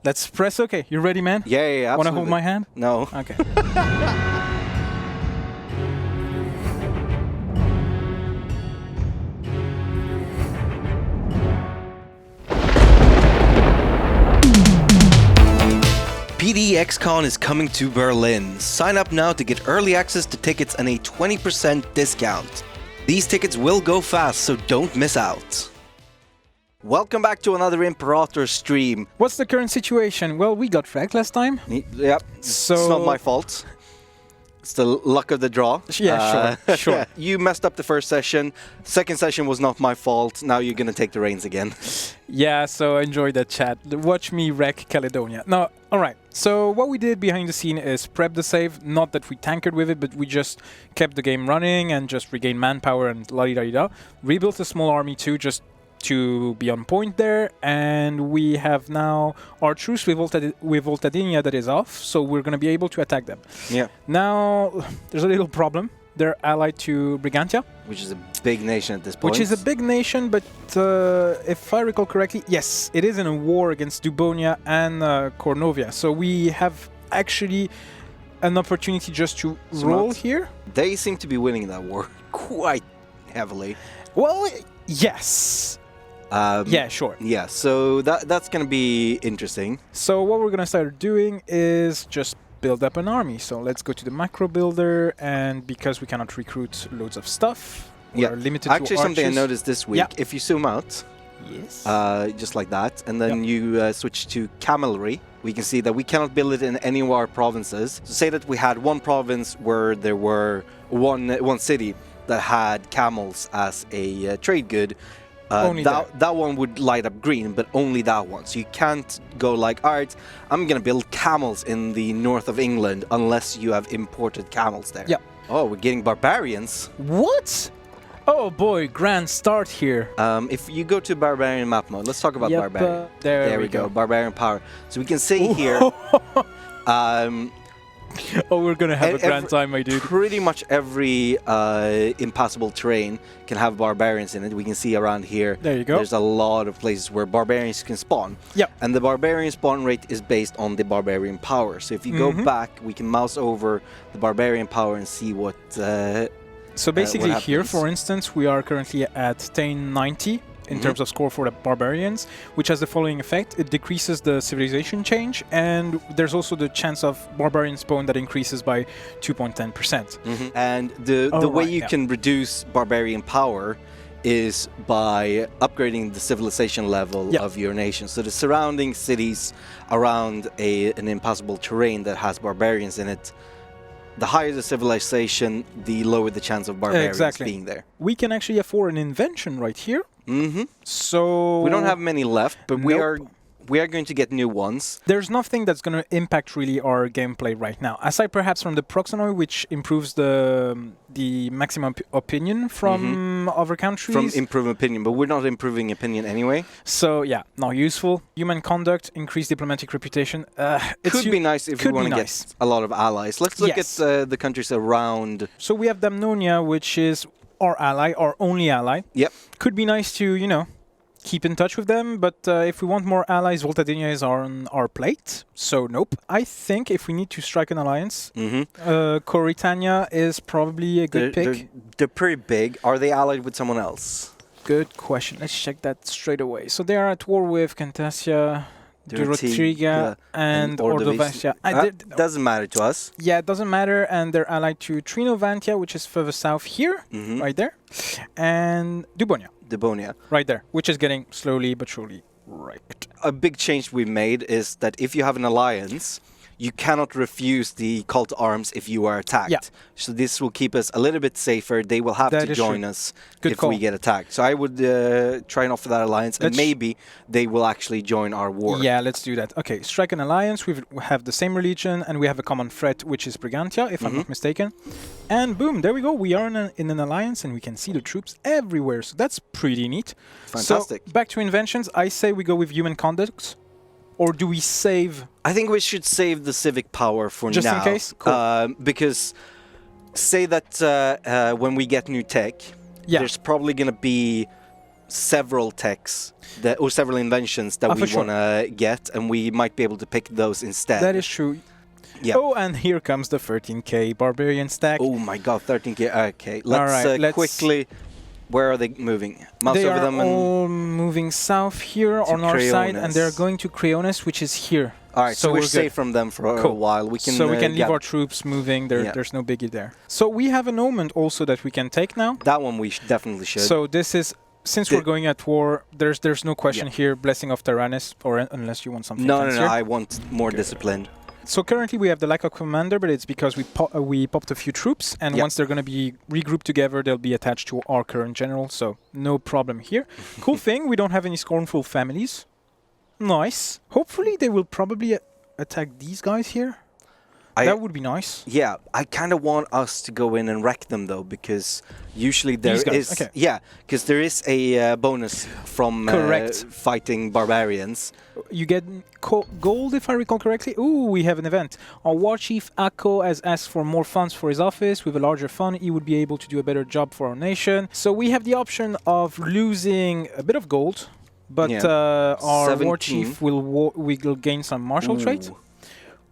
Let's press OK. You ready, man? Yeah, absolutely. Want to hold my hand? No. Okay. PDXCon is coming to Berlin. Sign up now to get early access to tickets and a 20% discount. These tickets will go fast, so don't miss out. Welcome back to another Imperator stream. What's the current situation? Well, we got wrecked last time. Yep, So it's not my fault. It's the luck of the draw. Yeah, sure. You messed up the first session. Second session was not my fault. Now you're gonna take the reins again. Yeah, so enjoy that chat. Watch me wreck Caledonia. No, alright. So what we did behind the scene is prep the save. Not that we tankered with it, but we just kept the game running and just regained manpower and la-di-da-di-da. Rebuilt a small army too, just to be on point there, and we have now our truce with Ulterior that is off, so we're going to be able to attack them. Yeah. Now, there's a little problem. They're allied to Brigantia, which is a big nation at this point. Which is a big nation, but if I recall correctly, yes, it is in a war against Dubonia and Cornovia, so we have actually an opportunity just to roll here. They seem to be winning that war quite heavily. Well, yes. Yeah, sure. Yeah, so that's going to be interesting. So what we're going to start doing is just build up an army. So let's go to the macro builder, and because we cannot recruit loads of stuff, we're limited Actually, to something I archers. noticed this week, if you zoom out, yes, just like that, and then you switch to camelry, we can see that we cannot build it in any of our provinces. So say that we had one province where there were one city that had camels as a trade good. That one would light up green, but only that one. So you can't go like, all right, I'm going to build camels in the north of England unless you have imported camels there. Yeah. Oh, we're getting barbarians. What? Oh boy, grand start here. If you go to Barbarian map mode, let's talk about Barbarian. There we go. Barbarian power. So we can see here... Oh, we're gonna have a grand time, my dude. Pretty much every impassable terrain can have barbarians in it. We can see around here. There you go. There's a lot of places where barbarians can spawn. Yep. And the barbarian spawn rate is based on the barbarian power. So if you go back, we can mouse over the barbarian power and see what. So basically, here, for instance, we are currently at 1090. In terms of score for the barbarians, which has the following effect. It decreases the civilization change, and there's also the chance of barbarian spawn that increases by 2.10%. And the way you can reduce barbarian power is by upgrading the civilization level of your nation. So the surrounding cities around an impassable terrain that has barbarians in it, the higher the civilization, the lower the chance of barbarians being there. We can actually afford an invention right here. So we don't have many left, but we are going to get new ones. There's nothing that's going to impact really our gameplay right now, aside perhaps from the Proxenoi, which improves the maximum opinion from other countries. From improving opinion, but we're not improving opinion anyway. So yeah, not useful. Human conduct, increased diplomatic reputation. Could be nice if we want to get a lot of allies. Let's look at the countries around. So we have Damnonia, which is our ally, our only ally. Yep. Could be nice to, keep in touch with them, but if we want more allies, Voltadinia is on our plate, so nope. I think if we need to strike an alliance, Coritania is probably a good pick. They're pretty big. Are they allied with someone else? Good question. Let's check that straight away. So they are at war with Cantasia, Durotriga, and Ordovantia. Doesn't matter to us. Yeah, it doesn't matter, and they're allied to Trinovantia, which is further south here, right there, and Dubonia. Right there, which is getting slowly but surely wrecked. A big change we made is that if you have an alliance, you cannot refuse the call to arms if you are attacked. Yeah. So this will keep us a little bit safer. They will have to join us if we get attacked. So I would try and offer that alliance, and maybe they will actually join our war. Yeah, let's do that. Okay, strike an alliance. We have the same religion, and we have a common threat, which is Brigantia, if I'm not mistaken. And boom, there we go. We are in an alliance, and we can see the troops everywhere. So that's pretty neat. Fantastic. So back to inventions. I say we go with human conduct. Or do we save? I think we should save the civic power for now. Just in case? Cool. Because say that when we get new tech, there's probably going to be several techs or several inventions that we sure. want to get, and we might be able to pick those instead. That is true. Yeah. Oh, and here comes the 13k Barbarian stack. Oh my god, 13k. Okay, let's, let's quickly... Where are they moving? Mouse they over are them all moving south here on our side, and they're going to Creonis, which is here. Alright, so we're safe from them for a while. We can, so we can leave our troops moving. There's no biggie there. So we have an omen also that we can take now. That one we definitely should. So this is... Since we're going at war, there's no question here. Blessing of Tyrannus, or unless you want something fancier. No, I want more disciplined. So currently we have the lack of commander, but it's because we popped a few troops, and once they're going to be regrouped together, they'll be attached to our current general, so no problem here. Cool thing, we don't have any scornful families. Nice. Hopefully they will probably attack these guys here. That would be nice. Yeah, I kind of want us to go in and wreck them though, because usually there is... Okay. Yeah, because there is a bonus from fighting barbarians. You get gold, if I recall correctly. Ooh, we have an event. Our war chief, Akko, has asked for more funds for his office. With a larger fund, he would be able to do a better job for our nation. So we have the option of losing a bit of gold, but our war chief will gain some martial traits.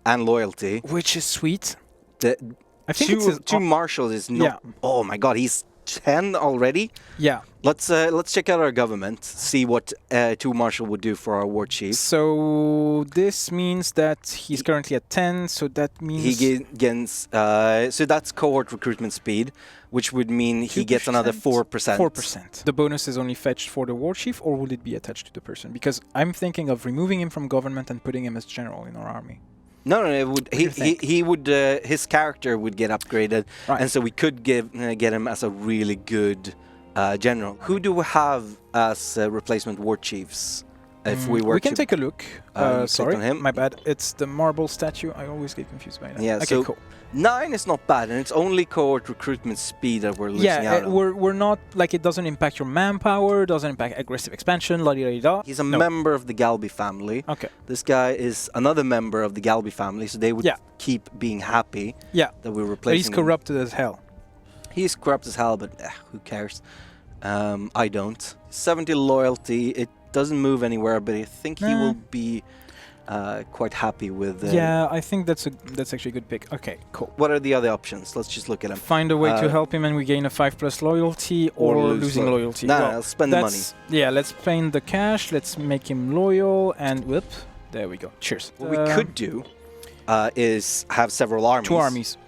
And loyalty, which is sweet. I think two marshals is not. Yeah. Oh my god, he's 10 already. Yeah. Let's check out our government. See what 2 marshal would do for our war chief. So this means that he's currently at 10. So that means he gains. So that's cohort recruitment speed, which would mean he gets another 4%. 4%. The bonus is only fetched for the war chief, or will it be attached to the person? Because I'm thinking of removing him from government and putting him as general in our army. No, it would. He would. His character would get upgraded, and so we could get him as a really good general. Who do we have as replacement war chiefs? If we were, we can take a look. Sorry, on him. My bad. It's the marble statue. I always get confused by that. Yeah. Okay, so cool. 9 is not bad, and it's only cohort recruitment speed that we're losing out on. We're not like it doesn't impact your manpower, doesn't impact aggressive expansion. La -di -da -di -da. He's a member of the Galby family. Okay. This guy is another member of the Galby family, so they would keep being happy. That we're replacing. But he's corrupted as hell. He's corrupt as hell, but who cares? I don't. 70 loyalty. It doesn't move anywhere, but I think he will be quite happy with. Yeah, I think that's actually a good pick. Okay, cool. What are the other options? Let's just look at them. Find a way to help him, and we gain a 5+ loyalty, or losing loyalty. No, I'll spend the money. Yeah, let's spend the cash. Let's make him loyal, and whoop, there we go. Cheers. What we could do is have several armies. 2 armies.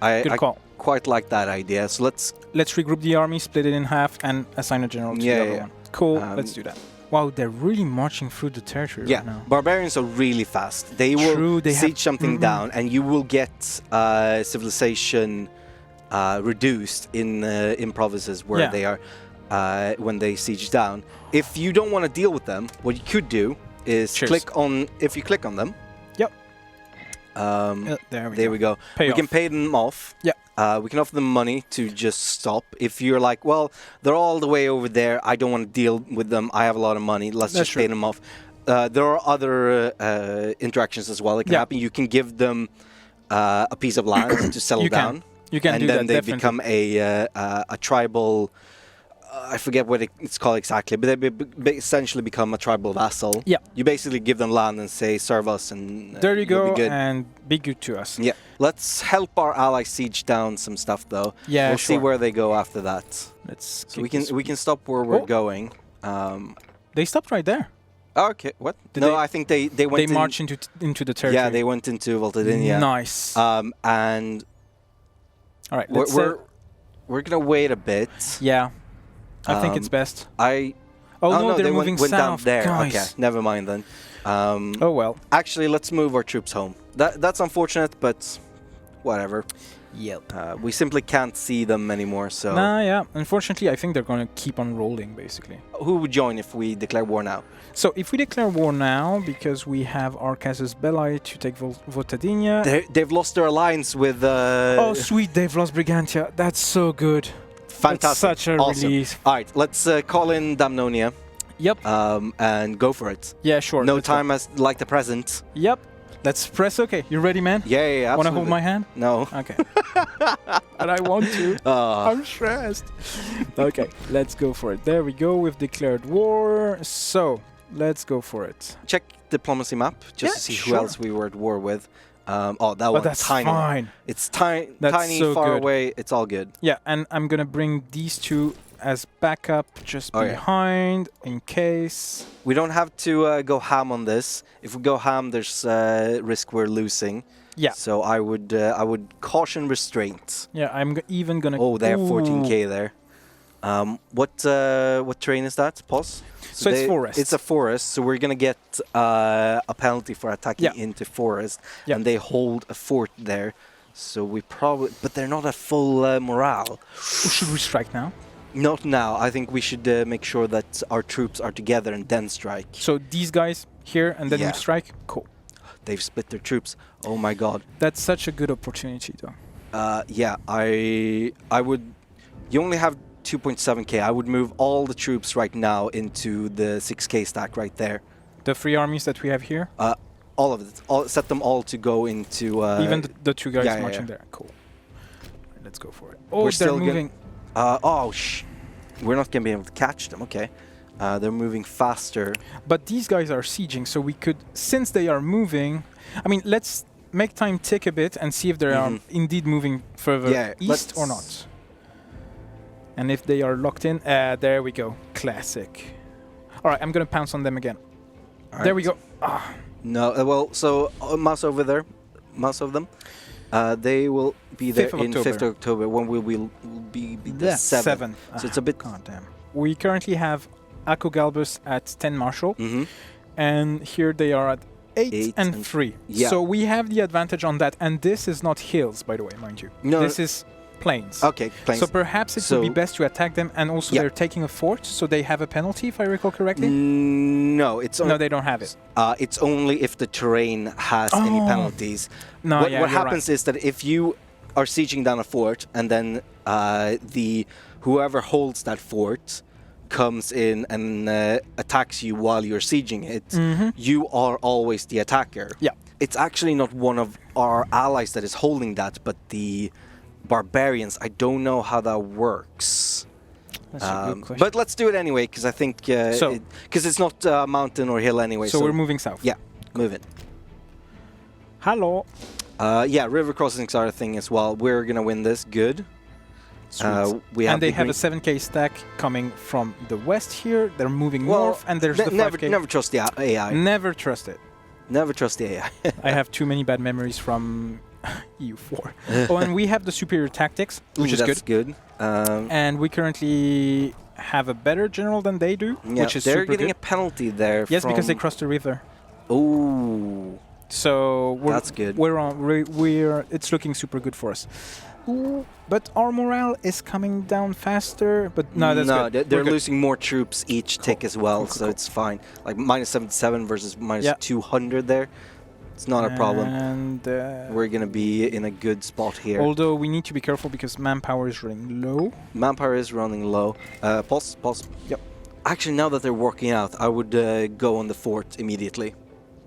Good call. Quite like that idea. So let's regroup the army, split it in half, and assign a general to the other one. Cool. Let's do that. Wow, they're really marching through the territory right now. Barbarians are really fast. They will siege something down, and you will get civilization reduced in provinces where they are when they siege down. If you don't want to deal with them, what you could do is click on. If you click on them. Yep. There we go. We can pay them off. Yeah. We can offer them money to just stop. If you're like, well, they're all the way over there, I don't want to deal with them, I have a lot of money, let's just pay them off. There are other interactions as well that can happen. You can give them a piece of land to settle down. You can do that, and then they become a tribal... I forget what it's called exactly, but they essentially become a tribal vassal. Yeah. You basically give them land and say, serve us, and there you go, and be good to us. Yeah. Let's help our allies siege down some stuff, though. Yeah, we'll see where they go after that. So we can stop where we're going. They stopped right there. Okay. What? I think they went. They marched into the territory. Yeah, they went into Voltadinia. Nice. And all right, we're gonna wait a bit. Yeah. I think it's best. Oh no, they're moving went down south. there. Guys. Okay, never mind then. Oh well. Actually, let's move our troops home. That's unfortunate, but whatever. Yep. We simply can't see them anymore, so... yeah. Unfortunately, I think they're going to keep on rolling, basically. Who would join if we declare war now? So, if we declare war now, because we have our Casus Belli to take Voltadinia... They've lost their alliance with... Oh, sweet, they've lost Brigantia. That's so good. Fantastic. That's such a relief. All right, let's call in Damnonia. Yep. And go for it. Yeah, sure. No time as like the present. Yep. Let's press OK. You ready, man? Yeah, absolutely. Want to hold my hand? No. Okay. But I want to. I'm stressed. Okay, let's go for it. There we go. We've declared war. So, let's go for it. Check diplomacy map just to see who else we were at war with. That one's that's tiny. fine. It's tiny, so far good. away. It's all good. Yeah, and I'm going to bring these two as backup just behind in case. We don't have to go ham on this. If we go ham, there's risk we're losing. Yeah. So I would caution restraint. Yeah, I'm even gonna. Oh, they have 14k there. What terrain is that? Pause. So it's forest. It's a forest, so we're gonna get a penalty for attacking into forest, and they hold a fort there. So we probably, but they're not at full morale. Should we strike now? Not now. I think we should make sure that our troops are together and then strike. So these guys here and then we strike? Cool. They've split their troops. Oh my god. That's such a good opportunity though. Yeah, I would... You only have 2.7k. I would move all the troops right now into the 6k stack right there. The 3 armies that we have here? All of it. Set them all to go into... Even the 2 guys marching there. Cool. Let's go for it. Oh, they're still moving. We're not going to be able to catch them. Okay. They're moving faster. But these guys are sieging, so we could... Since they are moving... I mean, let's make time tick a bit and see if they are indeed moving further east or not. And if they are locked in... there we go. Classic. All right, I'm going to pounce on them again. There we go. No, well, so mouse over there. Mouse of them. They will be there in 5th of October when we will be the 7th. So it's a bit... God damn. We currently have Akko Galbus at 10 Marshal. And here they are at 8 and 3. Yeah. So we have the advantage on that. And this is not hills, by the way, mind you. No. This is plains. Okay, plains. So perhaps it would be best to attack them. And also they're taking a fort, so they have a penalty, if I recall correctly? No, no, they don't have it. It's only if the terrain has any penalties. No, what happens is that if you are sieging down a fort and then whoever holds that fort comes in and attacks you while you're sieging it, you are always the attacker. Yeah. It's actually not one of our allies that is holding that, but the barbarians. I don't know how that works. That's a good question. But let's do it anyway, because I think... Because it's not mountain or hill anyway. So we're moving south. Yeah, move it. Hello. Yeah, river crossings are a thing as well. We're going to win this. Good. They have a 7k stack coming from the west here. They're moving north, and there's the 5k. Never trust the AI. Never trust it. Never trust the AI. I have too many bad memories from EU4. Oh, and we have the superior tactics, which is good. That's good. And we currently have a better general than they do, which is super good. They're getting a penalty there. Yes, because they crossed the river. Oh. So that's good. It's looking super good for us. Ooh, but our morale is coming down faster. But no, that's good. They're losing more troops each tick as well, so it's fine. Like minus 77 versus minus 200 there. It's not a problem. And we're gonna be in a good spot here. Although we need to be careful because manpower is running low. Manpower is running low. Pause. Yep. Actually, now that they're working out, I would go on the fort immediately.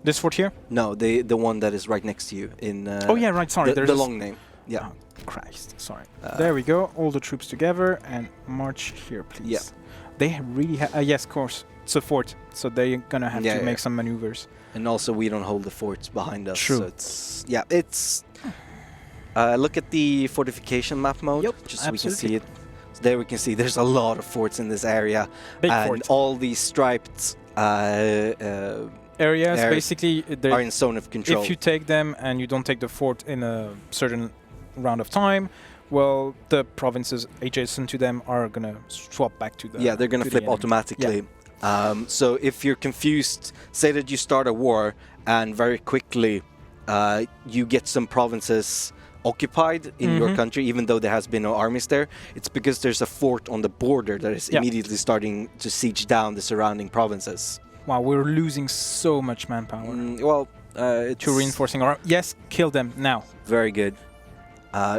This fort here? No, the one that is right next to you in. Oh yeah, right. Sorry, the long name. Yeah. Oh, Christ, sorry. There we go. All the troops together and march here, please. Yeah. They really have. Yes, of course. It's a fort, so they're gonna have to make some maneuvers. And also, we don't hold the forts behind us. True. So it's. Look at the fortification map mode, just so we can see it. So there we can see there's a lot of forts in this area, and all these striped areas basically are in zone of control. If you take them and you don't take the fort in a certain round of time, well, the provinces adjacent to them are gonna swap back to the. Yeah, they're gonna flip automatically. Yeah. So if you're confused, say that you start a war and very quickly you get some provinces occupied in your country, even though there has been no armies there, it's because there's a fort on the border that is immediately starting to siege down the surrounding provinces. Wow, we're losing so much manpower. To reinforcing our... Yes, kill them now. Very good.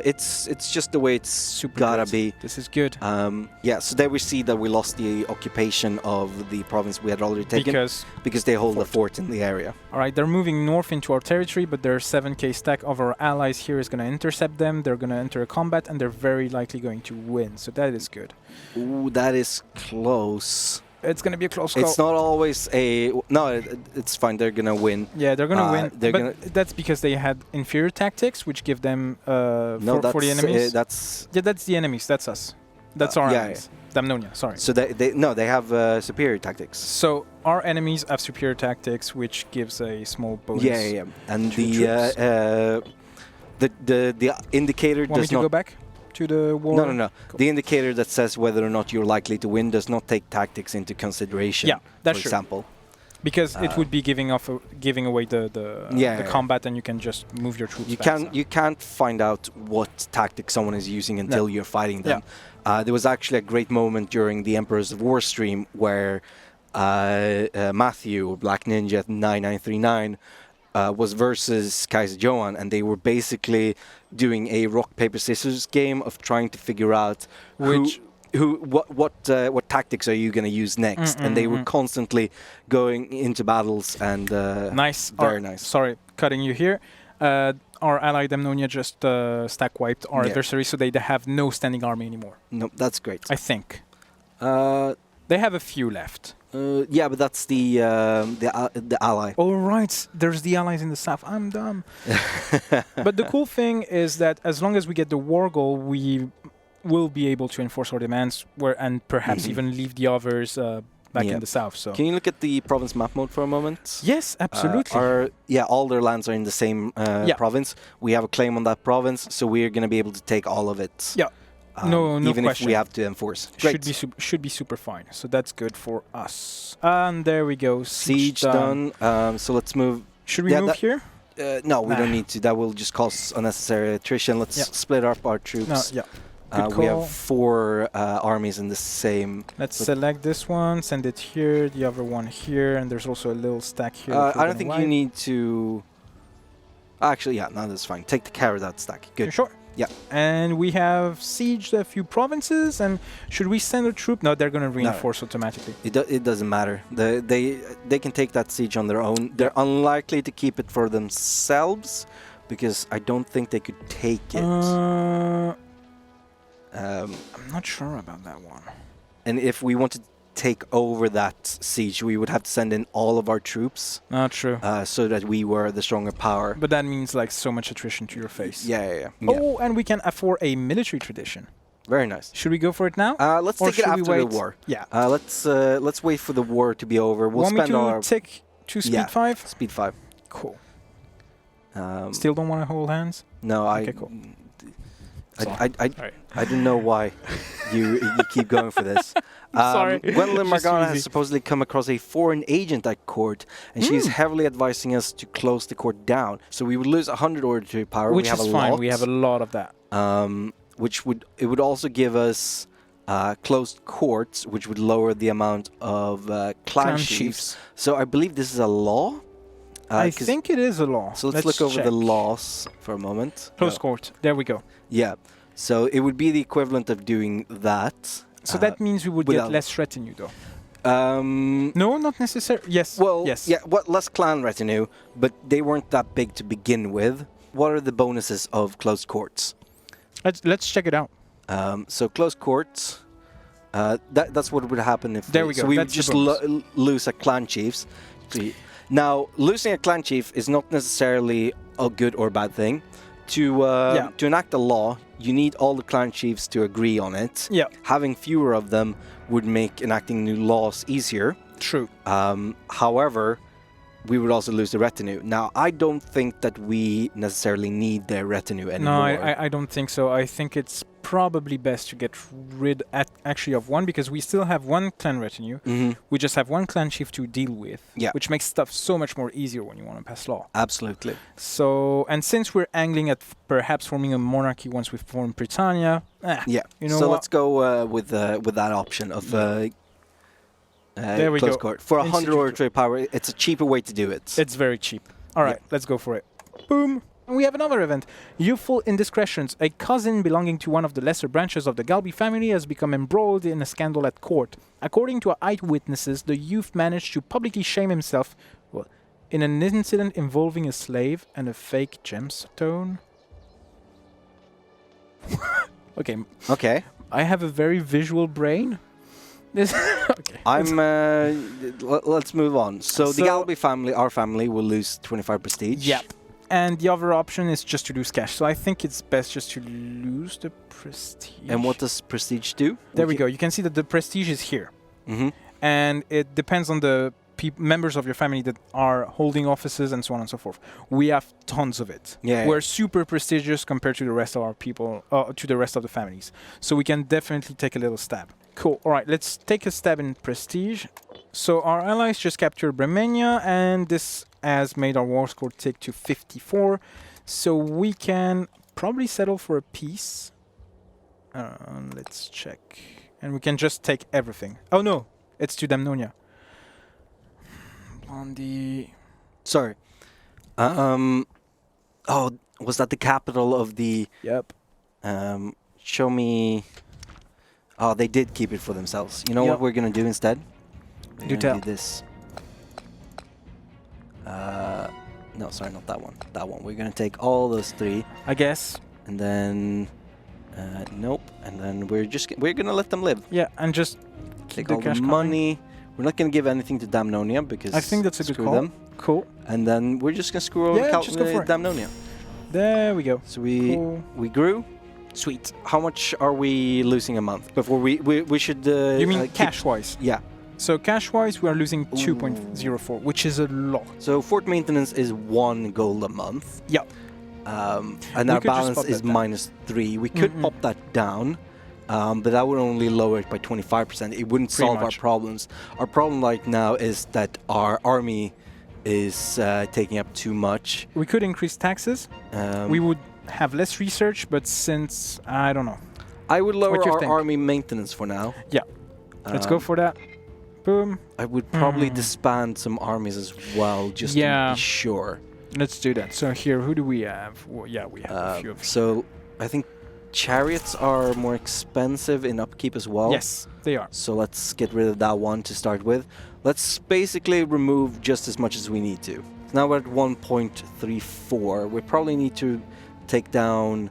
It's just the way it's Super gotta good. be. This is good. Yeah, so there we see that we lost the occupation of the province we had already taken because they hold a fort in the area. All right, they're moving north into our territory, but their 7k stack of our allies here is going to intercept them. They're going to enter a combat, and they're very likely going to win. So that is good. Ooh, that is close. It's going to be a close call. It's not always a... No, it's fine. They're going to win. Yeah, they're going to win. They're But gonna, that's because they had inferior tactics, which give them no, for the enemies. That's... Yeah, that's the enemies. That's us. That's our enemies. Damnonia, sorry. So they have superior tactics. So our enemies have superior tactics, which gives a small bonus. Yeah. And to the indicator Want me does to not... go back to the war? No. Cool. The indicator that says whether or not you're likely to win does not take tactics into consideration. Yeah, that's for true. example. Because it would be giving away the combat, and you can just move your troops. You can't find out what tactic someone is using until you're fighting them. There was actually a great moment during the Emperors of War stream where Matthew, Black Ninja 9939, was versus Kaiser Johan, and they were basically doing a rock paper scissors game of trying to figure out what tactics are you going to use next, and they were constantly going into battles and nice, very nice. Sorry, cutting you here. Our ally Damnonia just stack wiped our adversary, so they have no standing army anymore. No, that's great. I think they have a few left. Yeah, but that's the ally. Oh right, there's the allies in the south. I'm dumb. But the cool thing is that as long as we get the war goal, we will be able to enforce our demands, and perhaps even leave the others back in the south. So can you look at the province map mode for a moment? Yes, absolutely. All their lands are in the same province. We have a claim on that province, so we are going to be able to take all of it. Yeah. No even question. if we have to enforce. Great. Should be super fine. So that's good for us. And there we go. Siege done. So let's move. Should we move here? No, we don't need to. That will just cause unnecessary attrition. Let's split up our troops. We have 4 armies in the same. Let's select this one, send it here, the other one here, and there's also a little stack here. I don't think you need to. Actually, no, that's fine. Take the care of that stack. Good. You're sure? Yeah. And we have sieged a few provinces, and should we send a troop? No, they're going to reinforce automatically. It doesn't matter. They can take that siege on their own. They're unlikely to keep it for themselves, because I don't think they could take it. I'm not sure about that one. And if we wanted to take over that siege, we would have to send in all of our troops. Not true. So that we were the stronger power. But that means like so much attrition to your face. Yeah. Oh, and we can afford a military tradition. Very nice. Should we go for it now? Let's take it after the war. Yeah. Let's wait for the war to be over. We'll spend our tick to speed 5? Speed 5. Cool. Still don't want to hold hands? No, okay, cool. I don't know why you keep going for this. Sorry. Gwendolyn Morgana has supposedly come across a foreign agent at court, and she is heavily advising us to close the court down. So we would lose 100 order power. Which is fine. We have a lot of that. Which would also give us closed courts, which would lower the amount of clan chiefs. So I believe this is a law. I think it is a law. So let's look over the laws for a moment. Closed court. There we go. Yeah. So it would be the equivalent of doing that. So that means we would get less retinue, though. No, not necessarily. Yes. Well, yes. Yeah. Less clan retinue, but they weren't that big to begin with. What are the bonuses of closed courts? Let's check it out. So closed courts. That's what would happen if. There we go. So we would just lose a clan chiefs. Now, losing a clan chief is not necessarily a good or bad thing. To enact a law, you need all the clan chiefs to agree on it. Yeah. Having fewer of them would make enacting new laws easier. True. However, we would also lose the retinue. Now, I don't think that we necessarily need their retinue anymore. No, I don't think so. I think it's probably best to get rid actually of one, because we still have one clan retinue. We just have one clan chief to deal with, which makes stuff so much more easier when you want to pass law. Absolutely. So, and since we're angling at perhaps forming a monarchy once we form Britannia, you know so let's go with that option of there we close go. court. For 100 order trade power, it's a cheaper way to do it. It's very cheap. All right, let's go for it. Boom. And we have another event. Youthful indiscretions. A cousin belonging to one of the lesser branches of the Galbi family has become embroiled in a scandal at court. According to eyewitnesses, the youth managed to publicly shame himself in an incident involving a slave and a fake gemstone. Okay. Okay. I have a very visual brain. Okay. Let's move on. So the Galbi family, our family, will lose 25 prestige. Yep. And the other option is just to lose cash. So I think it's best just to lose the prestige. And what does prestige do? There we go. You can see that the prestige is here. Mm-hmm. And it depends on the members of your family that are holding offices and so on and so forth. We have tons of it. Yeah. We're super prestigious compared to the rest of our people, to the rest of the families. So we can definitely take a little stab. Cool. All right, let's take a stab in prestige. So our allies just captured Bremenia, and this has made our war score tick to 54. So we can probably settle for a peace. Let's check. And we can just take everything. Oh no, it's to Damnonia. Blondie. Sorry. Oh, was that the capital of the... Yep. Show me... Oh, they did keep it for themselves. You know what we're going to do instead? Do tell. Do this. No, sorry, not that one. That one. We're going to take all those three. I guess. And then... nope. And then we're going to let them live. Yeah, and just take all the money. We're not going to give anything to Damnonia because I think that's a good call. Them. Cool. And then we're just going to screw over Damnonia. There we go. So we grew. Sweet. How much are we losing a month before we should... you mean cash-wise? Yeah. So cash-wise, we are losing 2.04, which is a lot. So fort maintenance is 1 gold a month. Yep. And our balance is -3. We could pop that down, but that would only lower it by 25%. It wouldn't solve our problems. Our problem right now is that our army is taking up too much. We could increase taxes. We would have less research, but since... I don't know. I would lower our army maintenance for now. Yeah. Let's go for that. Boom. I would probably disband some armies as well, just to be sure. Let's do that. So here, who do we have? Well, yeah, we have a few of them. So I think chariots are more expensive in upkeep as well. Yes, they are. So let's get rid of that one to start with. Let's basically remove just as much as we need to. So now we're at 1.34. We probably need to take down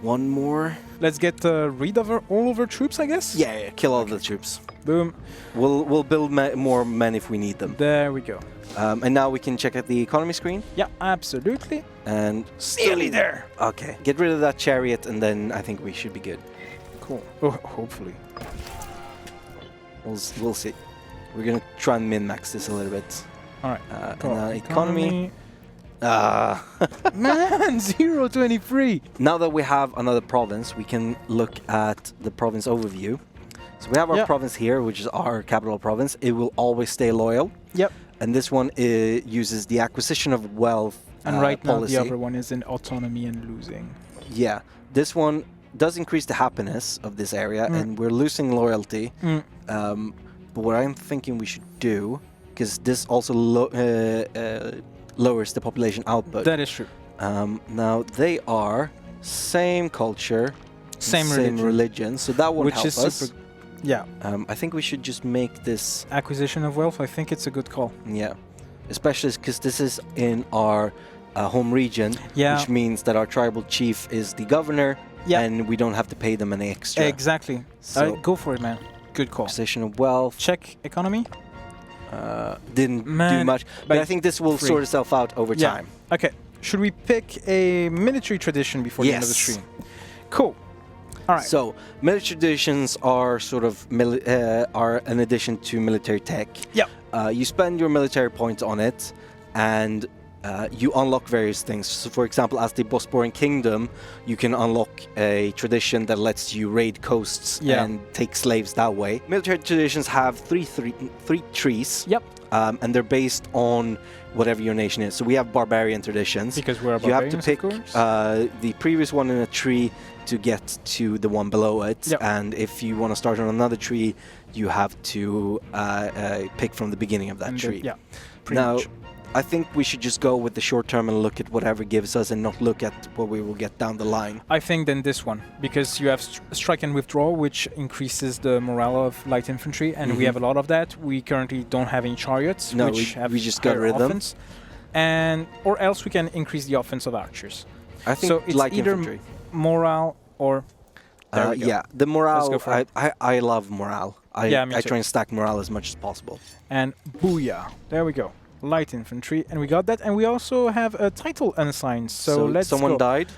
one more. Let's get rid of all of our troops, I guess? Yeah, kill all the troops. Boom. We'll build more men if we need them. There we go. And now we can check out the economy screen. Yeah, absolutely. And nearly there. Okay, get rid of that chariot, and then I think we should be good. Cool. Oh, hopefully. We'll see. We're gonna try and min-max this a little bit. All right. And now economy. Man, 0.23. Now that we have another province, we can look at the province overview. So we have our province here, which is our capital province. It will always stay loyal. Yep. And this one uses the acquisition of wealth and right policy. now the other one is in autonomy and losing. Yeah. This one does increase the happiness of this area, and we're losing loyalty. But what I'm thinking we should do, because this also lowers the population output. That is true. Now they are same culture, same religion, so that won't help us. Yeah. I think we should just make this acquisition of wealth. I think it's a good call. Yeah, especially because this is in our home region, which means that our tribal chief is the governor, and we don't have to pay them any extra. Exactly. So go for it, man. Good call. Acquisition of wealth. Check economy. Didn't do much, but I think this will sort itself out over time. Okay. Should we pick a military tradition before the end of the stream? Cool. All right. So military traditions are sort of are an addition to military tech. Yeah. You spend your military points on it, and you unlock various things. So, for example, as the Bosporan Kingdom, you can unlock a tradition that lets you raid coasts and take slaves that way. Military traditions have three trees. Yep. And they're based on whatever your nation is. So we have barbarian traditions. Because we're barbarians, you have to pick the previous one in a tree to get to the one below it. Yep. And if you want to start on another tree, you have to pick from the beginning of that tree. Yeah. Now, I think we should just go with the short term and look at whatever gives us and not look at what we will get down the line. I think then this one, because you have strike and withdraw, which increases the morale of light infantry, and we have a lot of that. We currently don't have any chariots, No, which have we just got higher rid of them. offense. And or else we can increase the offense of archers. I think So it's light either infantry. morale or there we go. Yeah, the morale. go for it. I love morale. Yeah, me I too. try and stack morale as much as possible. And booyah, there we go. Light infantry, and we got that, and we also have a title unassigned. So let's someone go. died.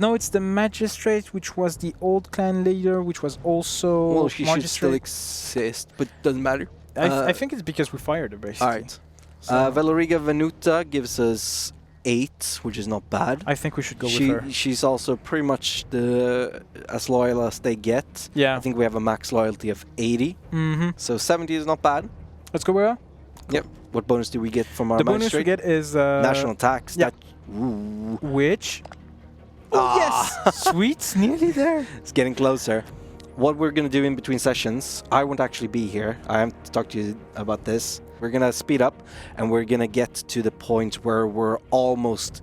No, it's the magistrate, which was the old clan leader, which was also Well, she should still magistrate. exist, but doesn't matter. I think it's because we fired her, basically. All right. So Valeriga Venuta gives us 8, which is not bad. I think we should go with her. She's also pretty much as loyal as they get. Yeah. I think we have a max loyalty of 80. Mm-hmm. So 70 is not bad. Let's go with her. Yep. What bonus do we get from our The bonus we magistrate? get is National tax. yeah. Ooh. which. Oh yes, sweet, nearly there. It's getting closer. What we're going to do in between sessions, I won't actually be here. I have to talk to you about this. We're going to speed up and we're going to get to the point where we're almost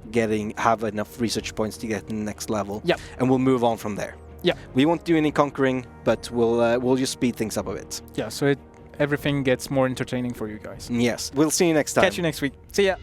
have enough research points to get to the next level. Yep. And we'll move on from there. Yeah. We won't do any conquering, but we'll just speed things up a bit. Yeah, so everything gets more entertaining for you guys. Yes. We'll see you next time. Catch you next week. See ya.